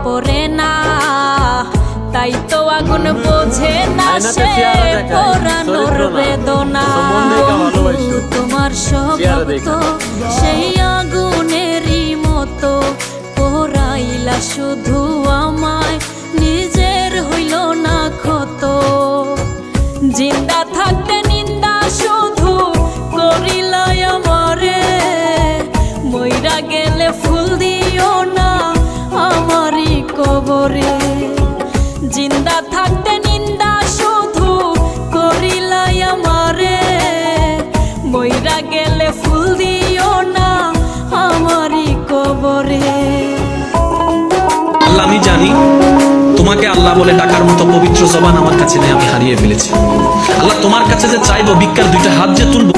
পড়ে না, তাই তো আগুন বোঝে না সে পোড়ানোর বেদনা। তোমার স্বভাব তো সেই আগুনেরই মতো, পোড়াইলা শুধু আমায়, নিজের হইল না ক্ষত। জিন্দা থাকতে নিন্দা শুধু করিলাই আমারে, মইরা গেলে ফুল দিও না আমারই কবরে। জিন্দা থাকতে নিন্দা শুধু করিলাই আমারে, মইরা গেলে ফুল দিও না আমারই কবরে। আল্লাহ, আমি জানি তোমাকে আল্লাহ বলে ডাকার মতো পবিত্র জবান আমার কাছে নেই, আমি হারিয়ে ফেলেছি। আল্লাহ, তোমার কাছে যে চাইবো, ভিক্ষার দুইটা হাত যে তুলবো,